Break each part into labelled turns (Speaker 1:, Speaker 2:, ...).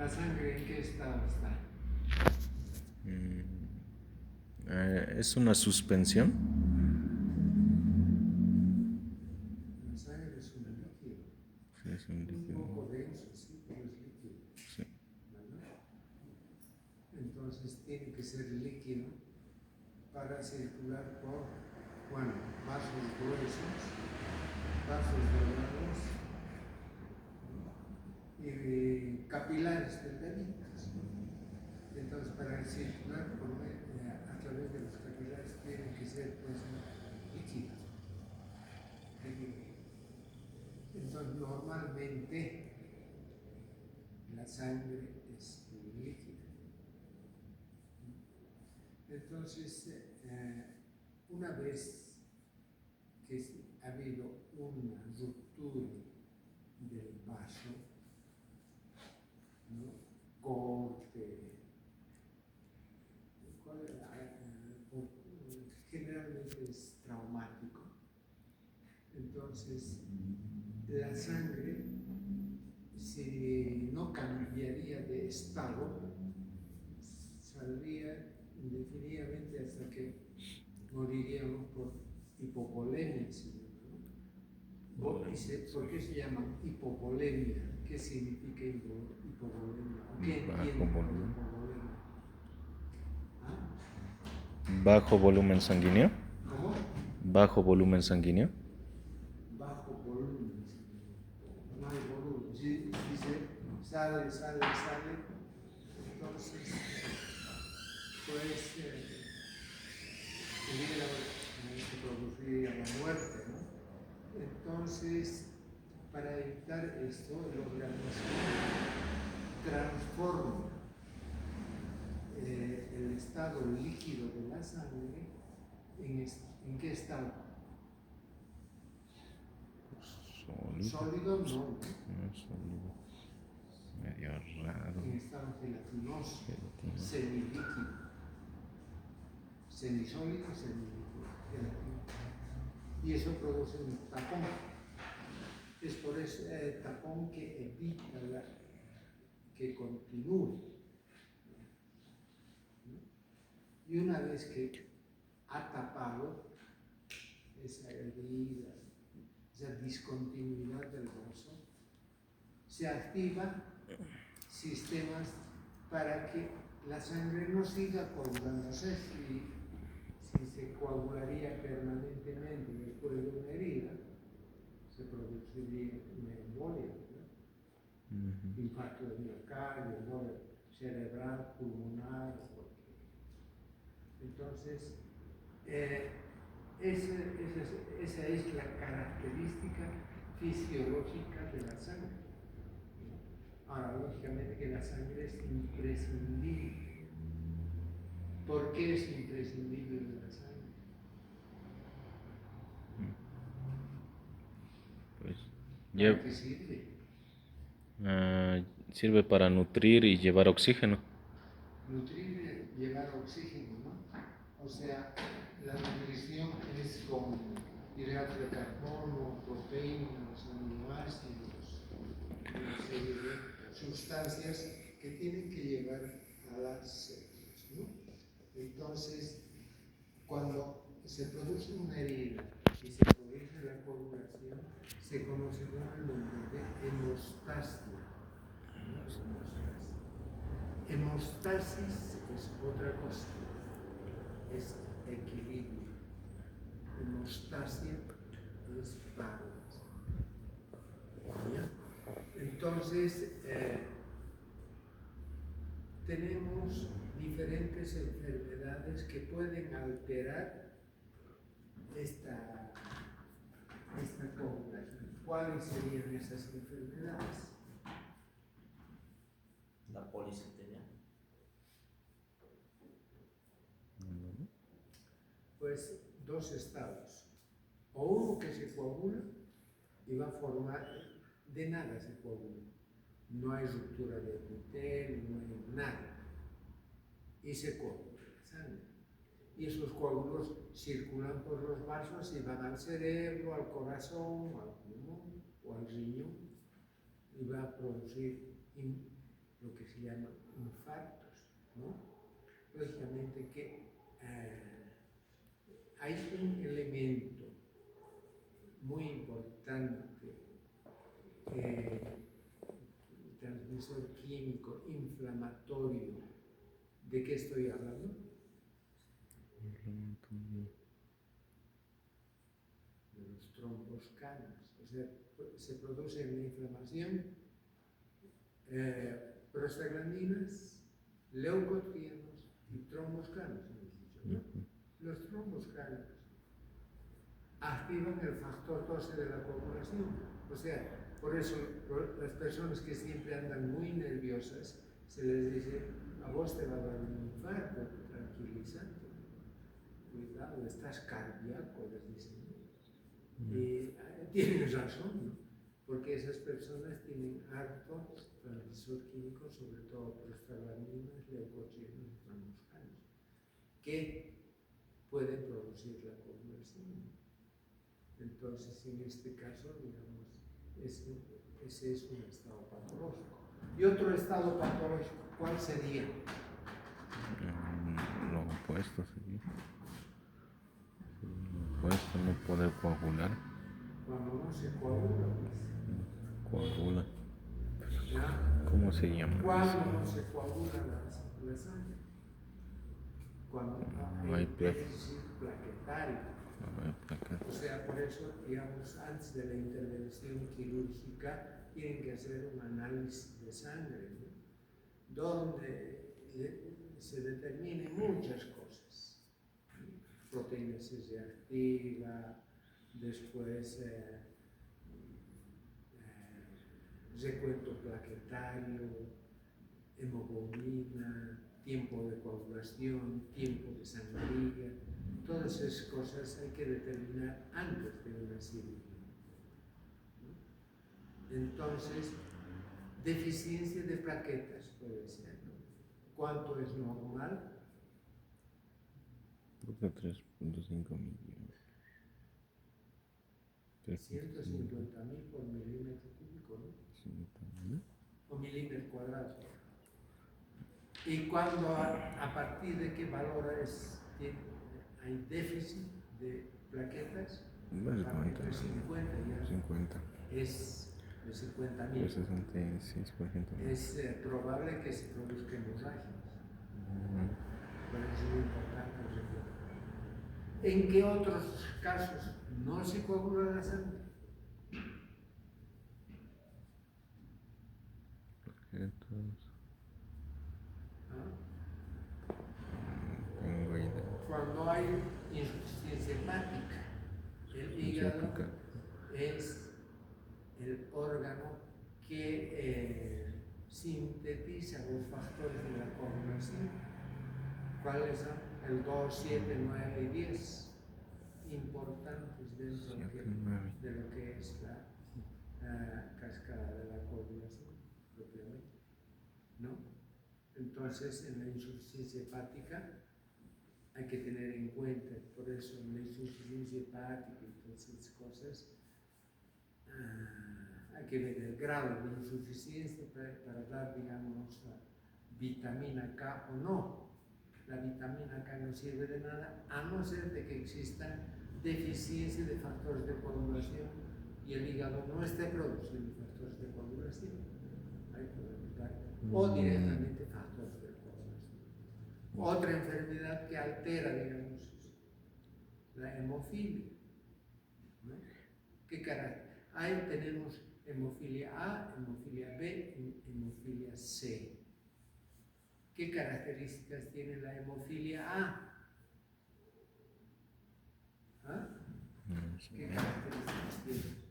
Speaker 1: ¿La sangre en qué estado está?
Speaker 2: ¿Es una suspensión?
Speaker 1: La sangre es un líquido.
Speaker 2: Sí, es un
Speaker 1: Un
Speaker 2: líquido.
Speaker 1: poco denso, sí, pero es líquido.
Speaker 2: Sí.
Speaker 1: ¿Verdad? Entonces tiene que ser líquido para circular por, bueno, vasos gruesos, vasos delgados y capilares delgaditos. Entonces, para circular a través de los capilares tiene que ser pues líquido. Entonces, normalmente la sangre es líquida. Entonces, una vez que ha habido una ruptura del vaso, ¿no? Corte, generalmente es traumático. Entonces, la sangre, si no cambiaría de estado, saldría indefinidamente hasta que moriríamos por hipovolemia, ¿no? ¿Por qué se llama hipovolemia? ¿Qué significa hipovolemia? ¿Qué entiende por hipovolemia? ¿Ah?
Speaker 2: ¿Bajo volumen sanguíneo?
Speaker 1: ¿Cómo?
Speaker 2: ¿Bajo volumen sanguíneo?
Speaker 1: Bajo volumen. No hay volumen. Si dice sale, entonces pues pudiera producir la muerte, ¿no? Entonces, para evitar esto, el organismo transforma el estado líquido de la sangre en qué estado. Sólido no.
Speaker 2: Sólido. Medio raro.
Speaker 1: En estado gelatinoso, semilíquido. Semisólido, semilíquido, gelatinoso. Y eso produce un tapón. Es por ese tapón que evita que continúe. Y una vez que ha tapado esa herida, esa discontinuidad del vaso, se activan sistemas para que la sangre no siga coagulándose. Si se coagularía permanentemente después de una herida, se produciría una embolia, ¿no? Infarto de miocardio, embolia cerebral, pulmonar. Entonces, esa es la característica fisiológica de la sangre. Ahora, lógicamente que la sangre es imprescindible. ¿Por qué es imprescindible de la sangre?
Speaker 2: Pues,
Speaker 1: ¿Para qué sirve?
Speaker 2: Sirve para nutrir y llevar oxígeno.
Speaker 1: Nutrir y llevar oxígeno, ¿no? O sea, la nutrición es con hidratos de carbono, proteínas, aminoácidos, una serie de sustancias que tienen que llevar a las células, ¿no? Entonces, cuando se produce una herida y se produce la coagulación, se conoce con el nombre de hemostasia. Hemostasis es otra cosa, es equilibrio. Hemostasia es balance. Entonces, tenemos diferentes enfermedades que pueden alterar esta coagulación. ¿Cuáles serían esas enfermedades?
Speaker 3: La policitemia.
Speaker 1: Pues dos estados. O uno que se coagula y va a formar, de nada se coagula. No hay ruptura de epitelio, no hay nada. Y se coagula la sangre. Y esos coágulos circulan por los vasos y van al cerebro, al corazón, al pulmón o al riñón. Y va a producir lo que se llaman infartos, ¿no? Lógicamente que hay un elemento muy importante, transmisor químico, inflamatorio. ¿De qué estoy hablando? De los tromboscanos. O sea, se produce una inflamación, prostaglandinas, leucotrienos y tromboscanos, hemos dicho, ¿no? Los tromboscanos activan el factor 12 de la coagulación. O sea, por eso las personas que siempre andan muy nerviosas, se les dice, a vos te va a dar un infarto, tranquilizante. Cuidado, estás cardíaco, les dicen, ¿no? Y tienen razón, ¿no? Porque esas personas tienen harto transmisor químico, sobre todo prostaglandinas, leucotrienos y tromboscanos, que pueden producir la coagulación. Entonces, en este caso, digamos, ese es un estado patológico. Y otro estado patológico, ¿cuál sería?
Speaker 2: Lo opuesto sería. Lo opuesto, no poder coagular.
Speaker 1: Cuando no se coagula, pues.
Speaker 2: Coagula.
Speaker 1: ¿Ya?
Speaker 2: ¿Cómo se llama?
Speaker 1: Cuando no se coagula la sangre. Cuando hay déficit plaquetario. O sea, por eso, digamos, antes de la intervención quirúrgica, tienen que hacer un análisis de sangre, ¿no? Donde se determinen muchas cosas. Proteína C reactiva, después recuento plaquetario, hemoglobina, tiempo de coagulación, tiempo de sangría. Todas esas cosas hay que determinar antes de una cirugía, ¿no? Entonces, deficiencia de plaquetas puede ser, ¿no? ¿Cuánto es normal?
Speaker 2: 3.5 millones.
Speaker 1: 150.000 por milímetro cúbico, ¿no?
Speaker 2: 150.000.
Speaker 1: O milímetro cuadrado. Y cuando a partir de qué valor hay déficit de plaquetas,
Speaker 2: Básicamente
Speaker 1: 50 ya
Speaker 2: 50.
Speaker 1: es de 50.000.
Speaker 2: 66%.
Speaker 1: Es probable que se produzcan hemorragias. Por eso es muy importante recordar. ¿En qué otros casos no se coagula la sangre?
Speaker 2: Tengo idea.
Speaker 1: Cuando hay insuficiencia hepática, el hígado es el órgano que sintetiza los factores de la coagulación. ¿Cuáles son? El 2, 7, 9 y 10. Importantes dentro de lo que es la cascada de la coagulación propiamente, ¿no? Entonces, en la insuficiencia hepática hay que tener en cuenta, por eso en la insuficiencia hepática y todas esas cosas, hay que ver el grado de insuficiencia para dar, digamos, vitamina K o no. La vitamina K no sirve de nada, a no ser de que existan deficiencia de factores de coagulación y el hígado no esté produciendo factores de coagulación. Ahí podemos dar, o directamente factores de coagulación. Otra enfermedad que altera, digamos, la hemofilia, ¿no? ¿Qué carácter? Ahí tenemos hemofilia A, hemofilia B, hemofilia C. ¿Qué características tiene la hemofilia A? ¿Ah? ¿Qué características tiene?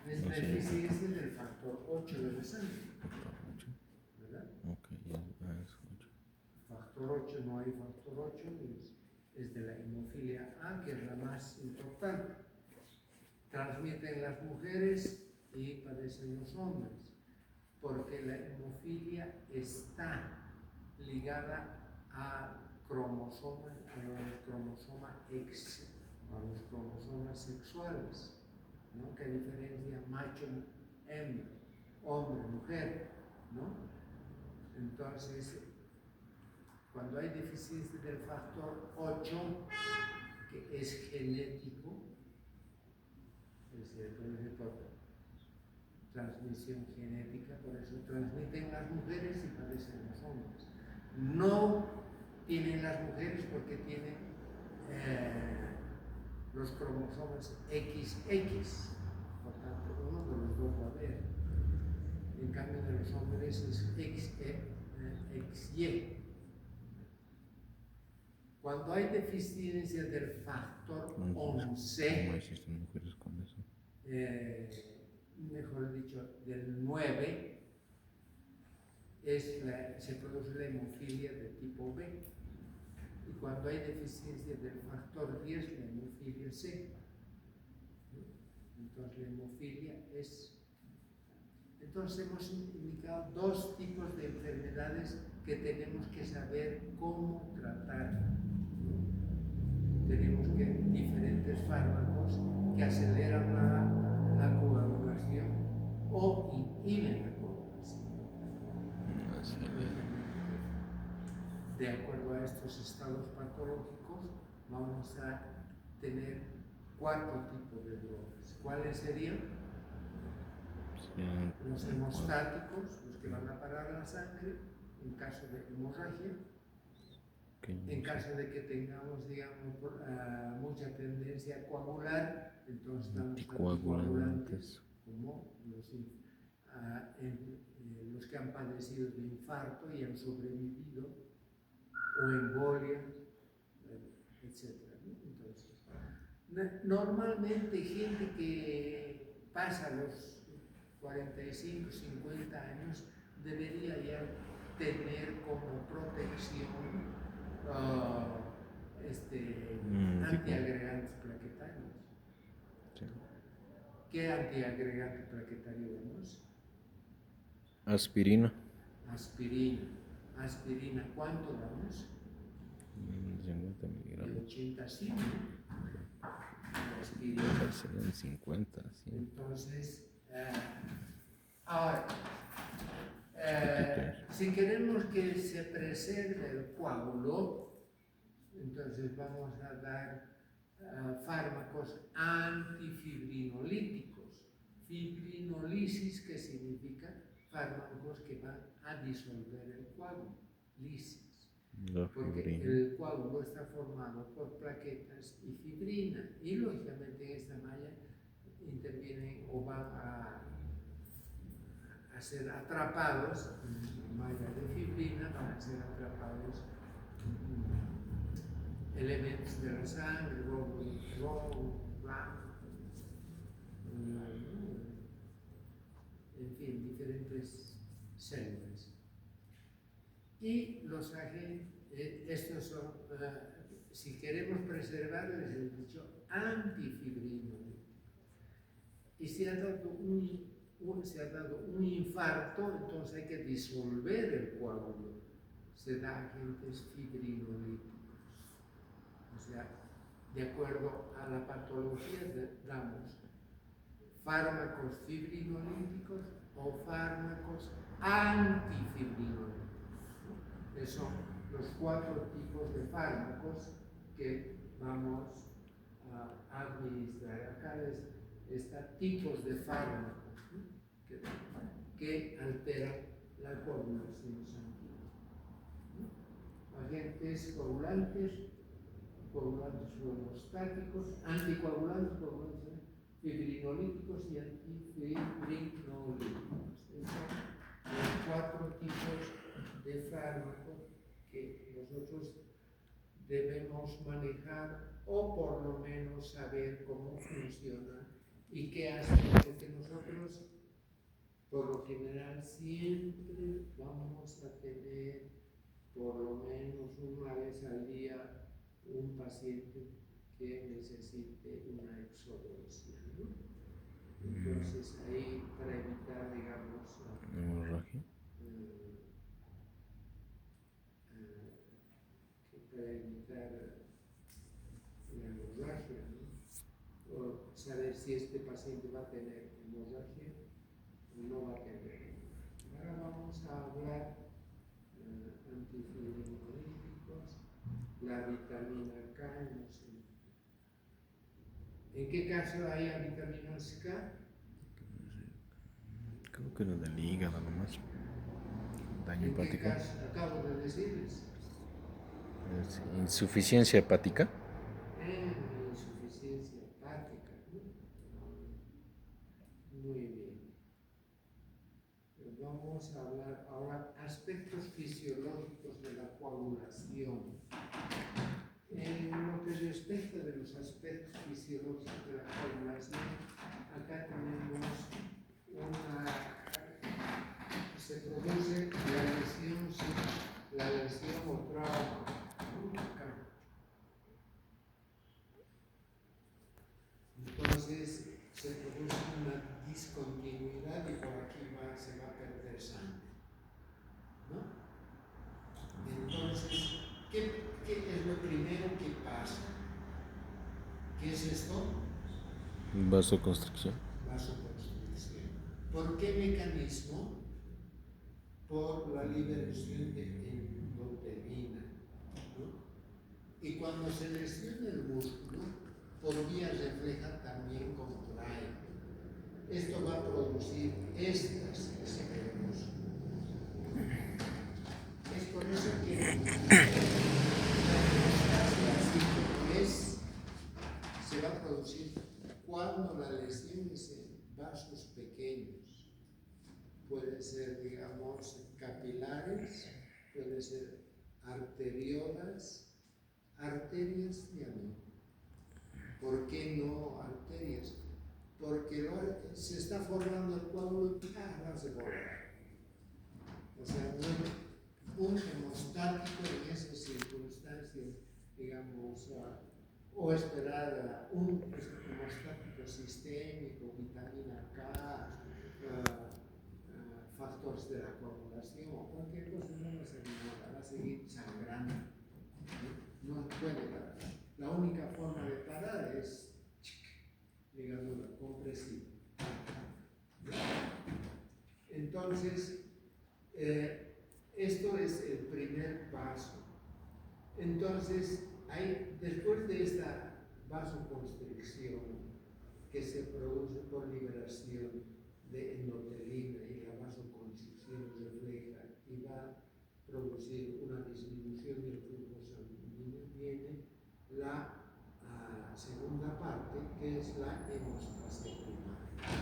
Speaker 1: Es deficiencia del factor 8 de la sangre, ¿verdad?
Speaker 2: Ok, ya es 8.
Speaker 1: Factor 8, no hay factor 8, es de la hemofilia A, que es la más importante. Transmiten las mujeres y padecen los hombres, porque la hemofilia está ligada a cromosomas, a los cromosomas X, a los cromosomas sexuales, ¿no? Que diferencia macho-hembra. hombre, mujer, ¿no? Entonces, cuando hay deficiencia del factor 8, que es genético, es decir, por transmisión genética, por eso transmiten las mujeres y padecen los hombres. No tienen las mujeres porque tienen los cromosomas XX, por tanto uno de los dos va a haber. En cambio de los hombres es XY. Cuando hay deficiencia del factor 11,
Speaker 2: ¿Cómo existen mujeres con eso?
Speaker 1: mejor dicho, del 9, se produce la hemofilia de tipo B. Y cuando hay deficiencia del factor 10, la hemofilia C. Entonces la hemofilia es... Entonces hemos indicado dos tipos de enfermedades que tenemos que saber cómo tratar. Tenemos diferentes fármacos que aceleran la coagulación o inhiben la coagulación. De acuerdo a estos estados patológicos, vamos a tener 4 tipos de drogas. ¿Cuáles serían? Los hemostáticos, los que van a parar la sangre en caso de hemorragia. En caso de que tengamos, digamos, mucha tendencia a coagular, entonces damos anticoagulantes, como los que han padecido de infarto y han sobrevivido, o embolia, etc. Entonces, normalmente gente que pasa los 45, 50 años debería ya tener como protección antiagregantes plaquetarios.
Speaker 2: Sí.
Speaker 1: ¿Qué antiagregante plaquetario damos?
Speaker 2: Aspirina.
Speaker 1: Aspirina, ¿cuánto damos?
Speaker 2: 50
Speaker 1: De
Speaker 2: miligramos.
Speaker 1: 80 a 100. Aspirina.
Speaker 2: Serían 50, 100.
Speaker 1: Entonces, ahora, si queremos que se preserve el coágulo, entonces vamos a dar fármacos antifibrinolíticos. Fibrinolisis, que significa fármacos que van a disolver el coágulo. Lisis. Porque el coágulo está formado por plaquetas y fibrina. Y lógicamente en esta malla intervienen o van a ser atrapados en malla de fibrina, van a ser atrapados elementos de la sangre, rojo, blanco, en fin, diferentes células. Y los agentes, estos son, si queremos preservarles, el dicho antifibrinolíticos. Y se ha dado un infarto, entonces hay que disolver el coágulo. Se da agentes fibrinolíticos. O sea, de acuerdo a la patología, damos fármacos fibrinolíticos o fármacos antifibrinolíticos. Esos son los 4 tipos de fármacos que vamos a administrar. Acá están tipos de fármacos, ¿no? que alteran la coagulación sanguínea. Agentes coagulantes o hemostáticos, anticoagulantes, fibrinolíticos y antifibrinolíticos. Esos son los 4 tipos de fármacos que nosotros debemos manejar o por lo menos saber cómo funciona y qué hace, porque nosotros por lo general siempre vamos a tener por lo menos una vez al día un paciente que necesite una exodosia, ¿no? Entonces ahí para evitar, digamos,
Speaker 2: hemorragia.
Speaker 1: Para evitar la hemorragia, ¿no? O saber si este paciente va a tener hemorragia, no va a tener. Ahora vamos a hablar antifibrinolíticos, la vitamina K. ¿En qué caso hay a vitamina K?
Speaker 2: Creo que lo del hígado nomás. Daño
Speaker 1: ¿En qué
Speaker 2: hepático.
Speaker 1: caso? Acabo de decirles.
Speaker 2: Insuficiencia hepática.
Speaker 1: Insuficiencia hepática, ¿no? Muy bien. Pues vamos a hablar ahora aspectos fisiológicos de la coagulación. En lo que respecta de los aspectos fisiológicos de la coagulación, acá tenemos se produce la lesión o trauma. Acá. Entonces se produce una discontinuidad y por aquí se va a perder sangre, ¿no? Entonces, ¿qué es lo primero que pasa? ¿Qué es esto?
Speaker 2: Vasoconstricción.
Speaker 1: Vasoconstricción. ¿Por qué mecanismo? Por la liberación de endotelina, ¿no? Y cuando se lesiona el músculo, por vía refleja también contrae. Esto va a producir estas secretos. Es por eso que la hemostasia se va a producir cuando la lesión es en vasos pequeños. Puede ser, digamos, capilares, puede ser arteriolas, arterias ya no. ¿Por qué no arterias? Porque se está formando el coágulo y va a borrar. O sea, un hemostático en esas circunstancias, digamos, o esperar un hemostático sistémico, vitamina K, factores de la coagulación o cualquier cosa, no va a servir nada, va a seguir sangrando. No puede parar. La única forma de parar es, digamos, la compresiva. Entonces, esto es el primer paso. Entonces, después de esta vasoconstricción que se produce por liberación de endotelina y la vasoconstricción refleja y va a producir una disminución del flujo sanguíneo, viene la segunda parte, que es la hemostasia primaria.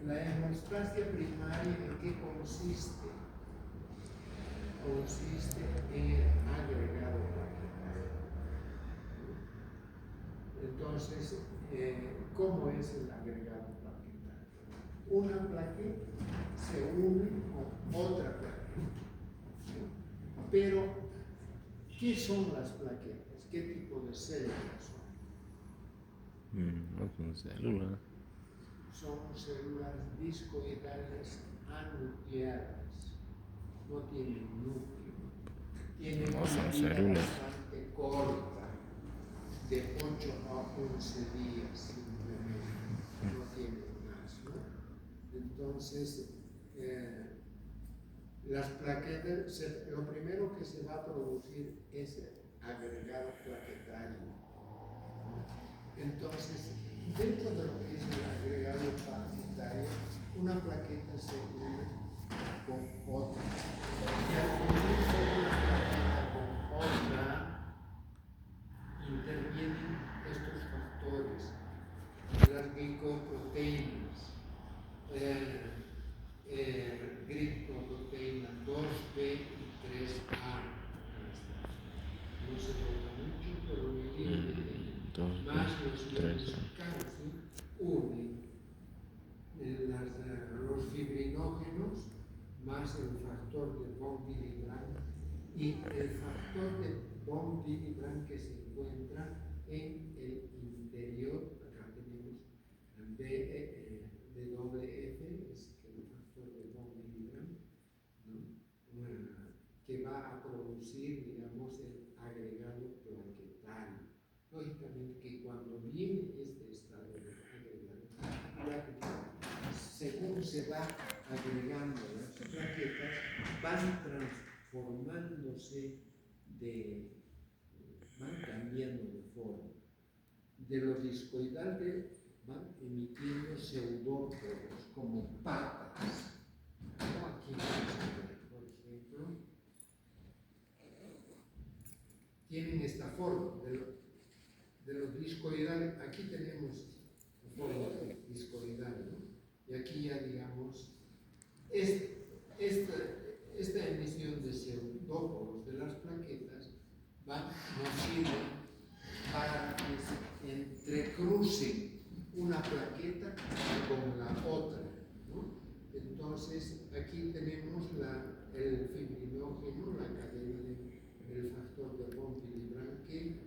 Speaker 1: La hemostasia primaria, ¿en qué consiste? Consiste en el agregado plaquetario. Entonces, ¿cómo es el agregado plaquetario? Una plaqueta se une con otra plaqueta. Pero, ¿qué son las plaquetas? ¿Qué tipo de células son?
Speaker 2: No son células.
Speaker 1: Son células discoidales anucleadas. No tienen núcleo. Tienen una vida bastante corta, de 8 a 11 días simplemente. No tienen más, ¿no? Entonces, las plaquetas, lo primero que se va a producir es agregado plaquetario. Entonces, dentro de lo que es el agregado plaquetario, una plaqueta se une con otra. Y al unirse una plaqueta con otra, intervienen estos factores, las glicoproteínas, glicoproteína 2B y 3A. No se toca mucho, pero más los iones calcio unen los fibrinógenos más el factor de von Willebrand y el factor de von Willebrand que se encuentra en el interior. Acá tenemos WF, es el factor de von Willebrand, ¿no? Que va a producir, digamos, el agregado plaquetario. Lógicamente que cuando viene este estado de agregado plaquetario, según se va agregando las plaquetas, van transformándose, van cambiando de forma. De lo discoidal van emitiendo pseudópodos como patas. ¿No? Aquí, por ejemplo, tienen esta forma de lo discoidal. Aquí tenemos la forma discoidal, ¿no? Y aquí ya digamos, esta emisión de pseudópodos de las plaquetas nos sirve para que se entrecrucen una plaqueta con la otra, ¿no? Entonces aquí tenemos el fibrinógeno, la cadena del factor de Bonpili-Branque,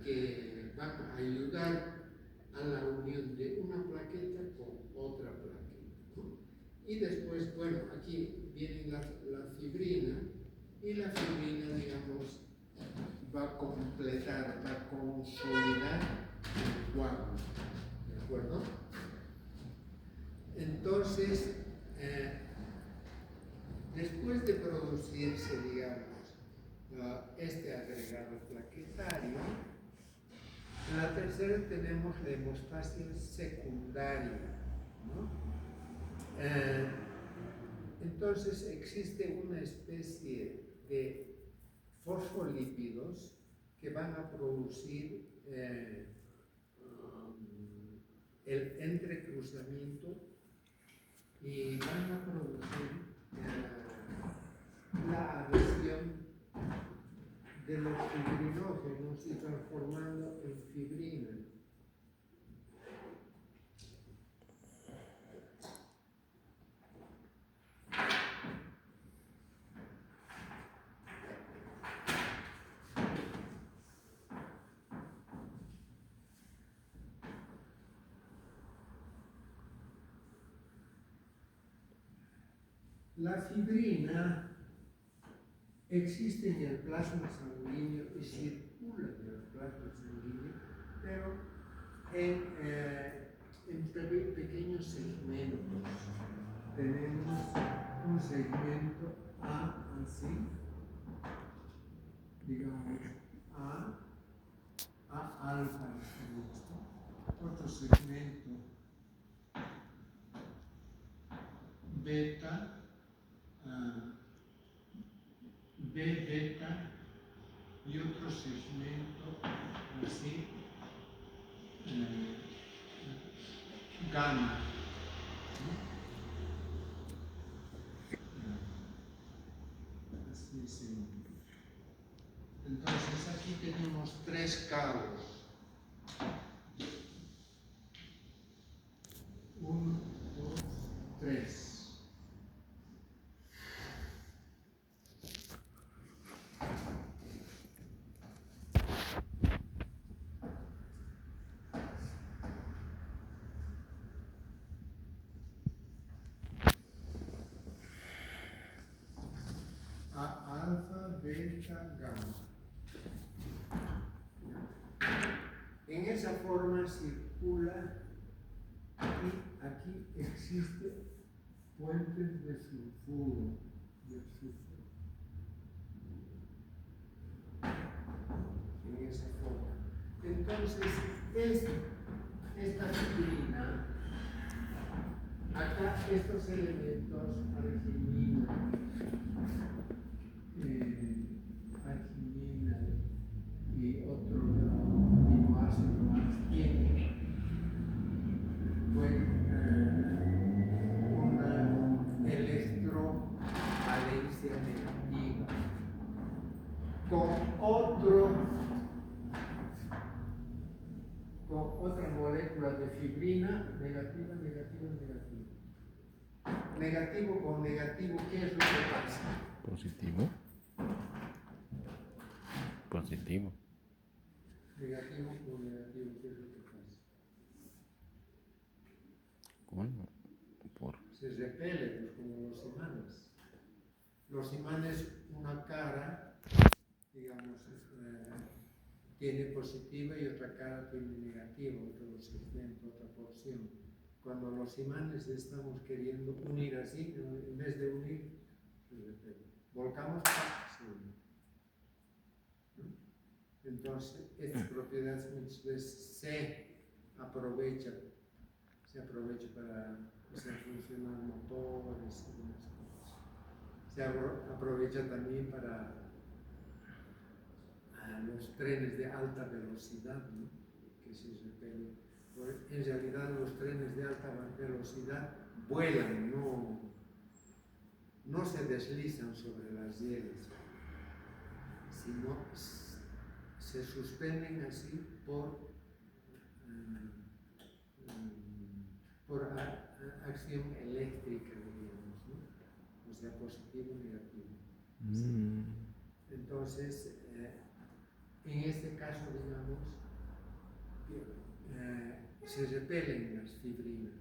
Speaker 1: que van a ayudar a la unión de una plaqueta con otra plaqueta, ¿no? Y después, bueno, aquí viene la fibrina, y la fibrina, digamos, va a completar, va a consolidar el coágulo, ¿de acuerdo? Entonces, después de producirse, digamos, este agregado plaquetario, en la tercera tenemos la hemostasia secundaria, ¿no? Entonces existe una especie de fosfolípidos que van a producir el entrecruzamiento y van a producir la adhesión de los fibrinógenos y transformando en fibrina. La fibrina existe en el plasma sanguíneo y circula en el plasma sanguíneo, pero en pequeños segmentos. Tenemos un segmento A así, digamos A alfa, otro segmento beta, B beta y otro segmento así, gamma. Así sí. Entonces aquí tenemos tres cabos. 1, 2, 3. Alfa, beta, gamma. En esa forma circula y aquí existe puentes de sulfuro. En esa forma. Entonces, esta fibrina, acá estos elementos, arginina, y otro aminoácido más, tiene una electrovalencia negativa con otra molécula de fibrina negativa. Negativo con negativo, ¿qué es lo que pasa?
Speaker 2: Positivo. Positivo.
Speaker 1: Negativo con negativo, ¿qué es lo que pasa?
Speaker 2: Bueno,
Speaker 1: Se repelen, pues, como los imanes. Los imanes, una cara, digamos, tiene positiva y otra cara tiene negativa, otro segmento, otra porción. cuando los imanes estamos queriendo unir así, en vez de unir, se repelen. Volcamos, se une. Entonces, estas propiedades muchas veces se aprovechan para hacer funcionar motores y demás cosas. Se aprovecha también para los trenes de alta velocidad, ¿no? Que se repelen. En realidad los trenes de alta velocidad vuelan, no se deslizan sobre las hieles, sino se suspenden así por acción eléctrica, digamos, ¿no? O sea, positivo y negativo. Sí. Entonces, en este caso, digamos, se repelen las fibrinas,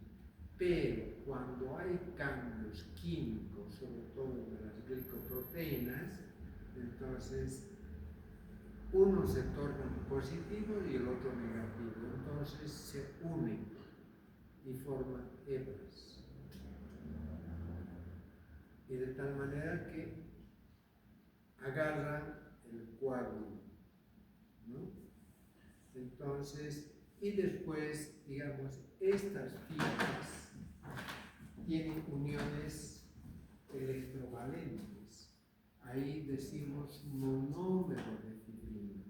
Speaker 1: pero cuando hay cambios químicos, sobre todo de las glicoproteínas, entonces uno se torna positivo y el otro negativo, entonces se unen y forman hebras. Y de tal manera que agarran el coágulo, ¿no? Entonces, y después, digamos, estas fibras tienen uniones electrovalentes. Ahí decimos monómero de fibrina.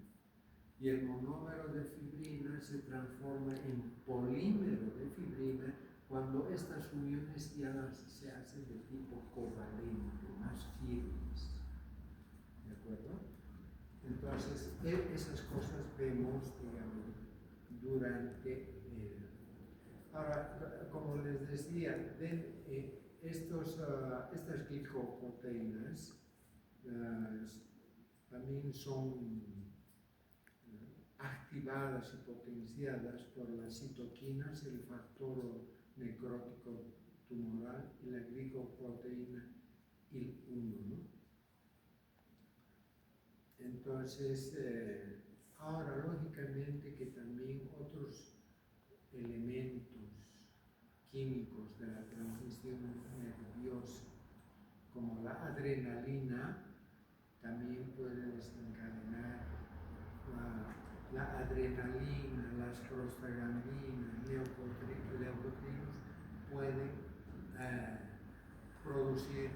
Speaker 1: Y el monómero de fibrina se transforma en polímero de fibrina cuando estas uniones ya se hacen de tipo covalente, más firmes. ¿De acuerdo? Entonces, esas cosas vemos, digamos, durante ahora, como les decía, estas glicoproteínas también son activadas y potenciadas por las citoquinas, el factor necrótico tumoral y la glicoproteína IL-1, ¿no? Entonces, ahora lógicamente que también otros elementos químicos de la transmisión nerviosa, como la adrenalina, también puede desencadenar la adrenalina, las prostaglandinas, leucotrinos pueden producir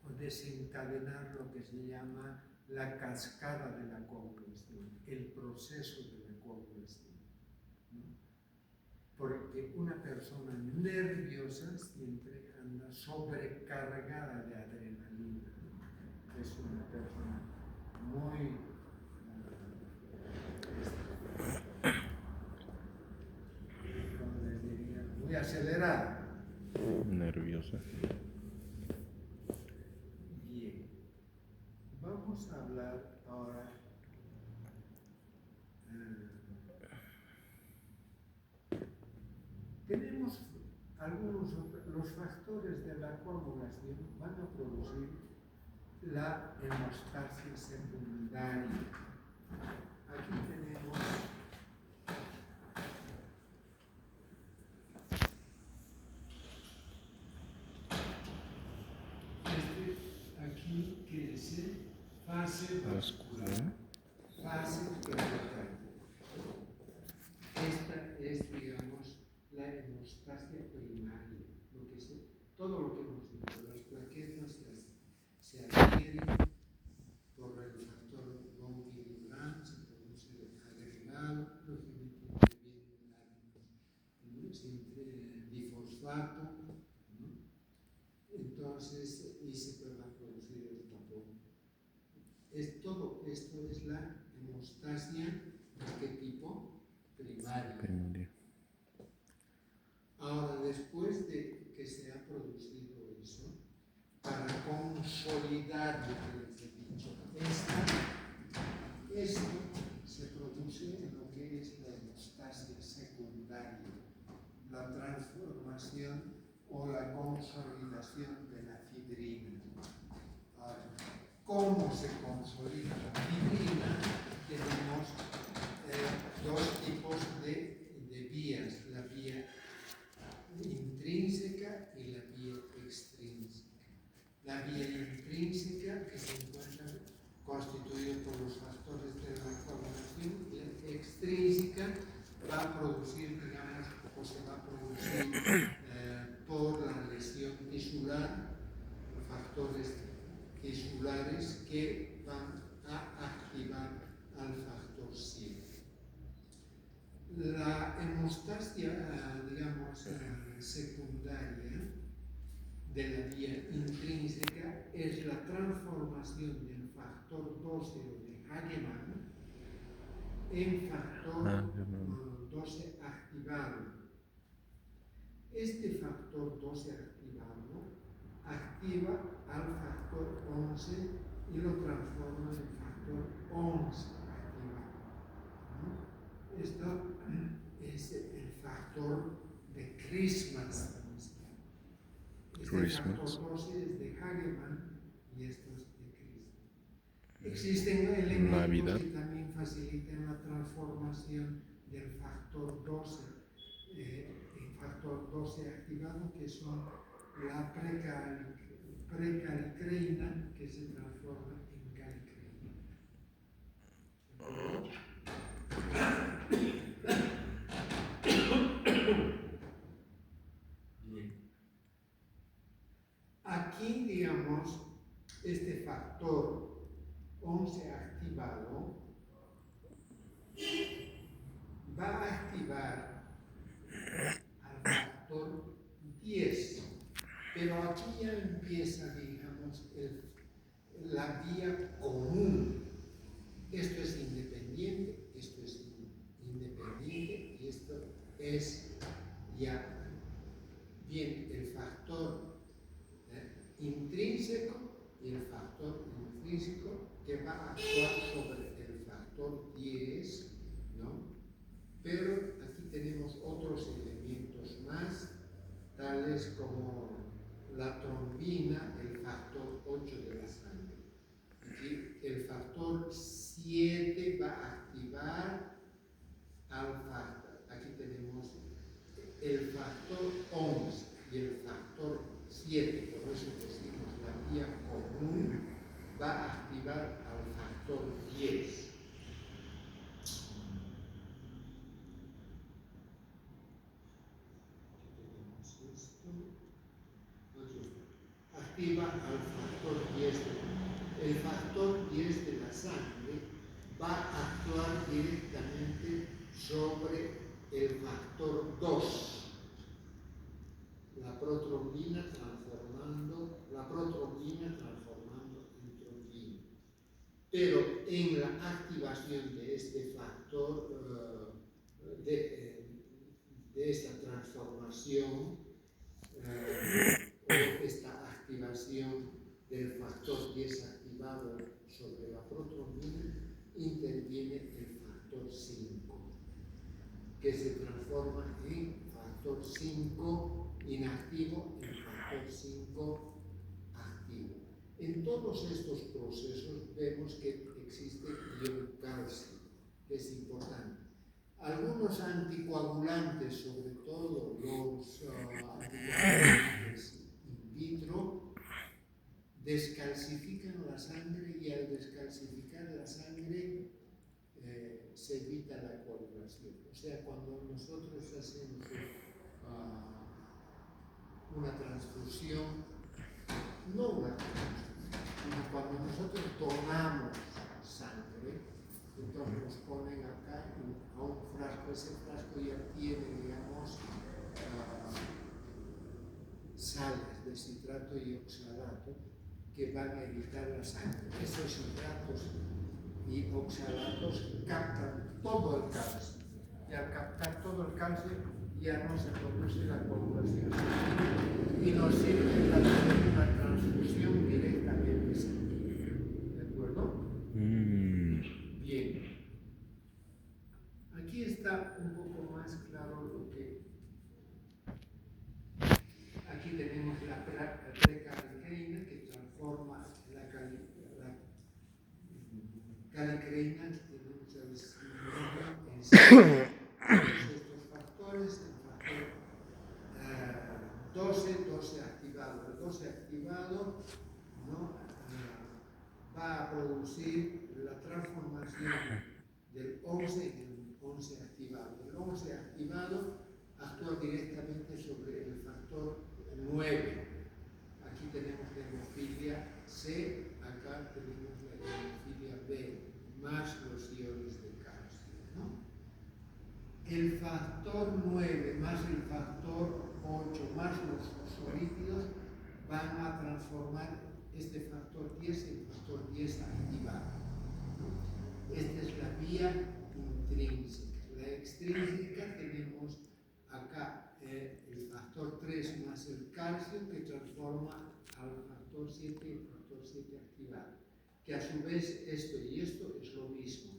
Speaker 1: o desencadenar lo que se llama la cascada de la coagulación, el proceso de la coagulación, ¿no? Porque una persona nerviosa siempre anda sobrecargada de adrenalina, ¿no? Es una persona muy ¿cómo les diría? Muy acelerada.
Speaker 2: Nerviosa.
Speaker 1: Bien, vamos a hablar ahora tenemos los factores de la coagulación van a producir la hemostasia secundaria. Aquí tenemos aquí que dice fase vascular, fase perioral. Esta es, digamos, la hemostasia primaria, todo lo que hemos dicho, las plaquetas se adhieren por el factor von Willebrand, se produce agregado, lógicamente vienen lágrimas, difosfato, ¿no? Entonces, y se va a producir el tapón. Todo esto es la hemostasia, ¿de qué tipo? Primaria. Ahora, después de que se ha producido eso, para consolidar lo que les he dicho, esto se produce en lo que es la hemostasia secundaria, la transformación o la consolidación de la fibrina. Ahora, ¿cómo se consolida la fibrina? Tenemos dos tipos de de vías, la vía intrínseca y la vía extrínseca. La vía intrínseca, que se encuentra constituida por los factores de la coagulación, y la extrínseca va a producir, digamos, o se va a producir por la lesión tisular, factores tisulares que van a activar al factor 7. La hemostasia, digamos, secundaria de la vía intrínseca es la transformación del factor 12 de Hagemann en factor 12 activado. Este factor 12 activado activa al factor 11 y lo transforma en factor 11 activado, ¿no? Esto es el factor de Christmas. Este factor 12 es de Hagemann y esto es de Christmas. Existen elementos que también facilitan la transformación del factor 12 en factor 12 activado, que son la precalicreína, que se transforma en calicreína. Bien. Aquí, digamos, este factor 11 activado va a activar al factor 10. Pero aquí ya empieza, digamos, la vía común. Esto es independiente, esto es independiente y esto es ya bien el factor intrínseco y el factor intrínseco que va a actuar sobre el factor 10, ¿no? Pero aquí tenemos otros elementos más, tales como la trombina, el factor 8 de la sangre. Aquí el factor 7 va a activar al factor. Aquí tenemos el factor 11 y el factor 7, por eso decimos la vía común va a activar al factor 10. Activa al factor 10. El factor 10 de la sangre va a actuar directamente sobre el factor 2. La protrombina transformando en trombina. Pero en la activación de este factor, de esta transformación, o esta activación del factor 10 activado sobre la protrombina, interviene el factor 5, que se transforma en factor 5 inactivo en factor 5 activo. En todos estos procesos vemos que existe ion calcio, que es importante. Algunos anticoagulantes, sobre todo los anticoagulantes in vitro, descalcifican la sangre y al descalcificar la sangre se evita la coagulación. O sea, cuando nosotros hacemos una transfusión, no una transfusión, sino cuando nosotros donamos sangre, entonces nos ponen acá a un frasco, ese frasco ya tiene, digamos, sales de citrato y oxalato que van a evitar la sangre. Esos citratos y oxalatos captan todo el calcio, y al captar todo el calcio ya no se produce la coagulación y nos sirve para hacer una transfusión directamente sanguínea. ¿De acuerdo? Bien. Aquí está un poco más claro lo que... Aquí tenemos la precalicreína que transforma la calicreína, que tenemos en activado. El 12 activado, ¿no? Va a producir la transformación del 11 en el 11 activado. El 11 activado actúa directamente sobre el factor 9. Aquí tenemos la hemofilia C, acá tenemos la hemofilia B, más los iones de calcio, ¿no? El factor 9 más el factor 8 más los fosfolípidos van a transformar este factor 10 en factor 10 activado, ¿no? Esta es la vía intrínseca. La extrínseca tenemos acá el factor 3 más el calcio que transforma al factor 7 en factor 7 activado. Que a su vez esto y esto es lo mismo.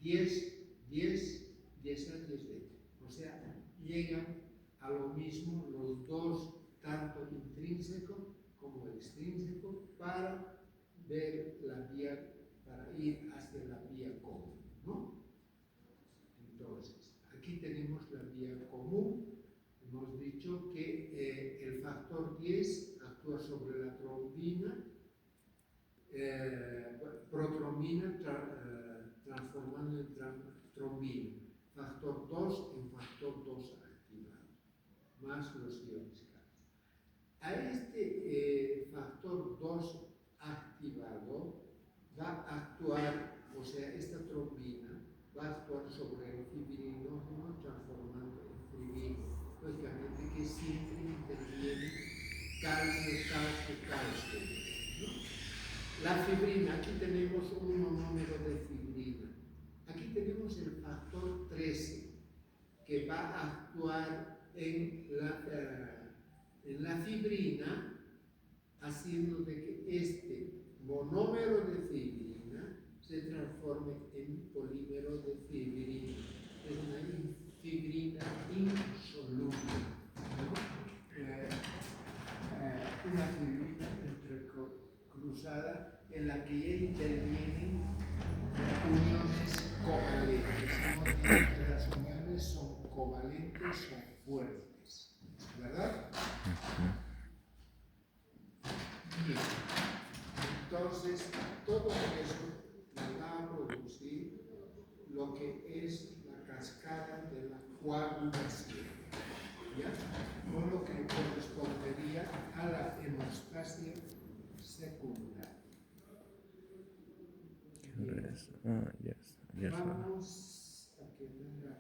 Speaker 1: 10, 10, 10A, 10B. O sea, llegan a lo mismo los dos, tanto intrínseco como extrínseco, para ver la vía, para ir hacia la vía común, ¿no? Entonces, aquí tenemos la vía común. Hemos dicho que el factor 10 actúa sobre la trombina, protrombina, transformando en trombina. Factor 2 en factor 2 activado, más los iones calcio. A este factor 2 activado va a actuar, o sea, esta trombina va a actuar sobre el fibrinógeno transformando en fibrina. Lógicamente que siempre interviene calcio, calcio, calcio, ¿no? La fibrina, aquí tenemos un monómero de fibrina. Aquí tenemos el factor 13 que va a actuar en la fibrina, haciendo de que este monómero de fibrina se transforme en polímero de fibrina. Es una fibrina insoluble, ¿no? Una fibrina entrecruzada en la que ya intervienen uniones covalentes. Hemos dicho que las uniones son covalentes, son fuertes, ¿verdad? Bien. Entonces, todo eso nos va a producir lo que es la cascada de la coagulación, ¿ya? Con lo que correspondería a la hemostasia secundaria.
Speaker 2: Yes.
Speaker 1: Vamos a que venga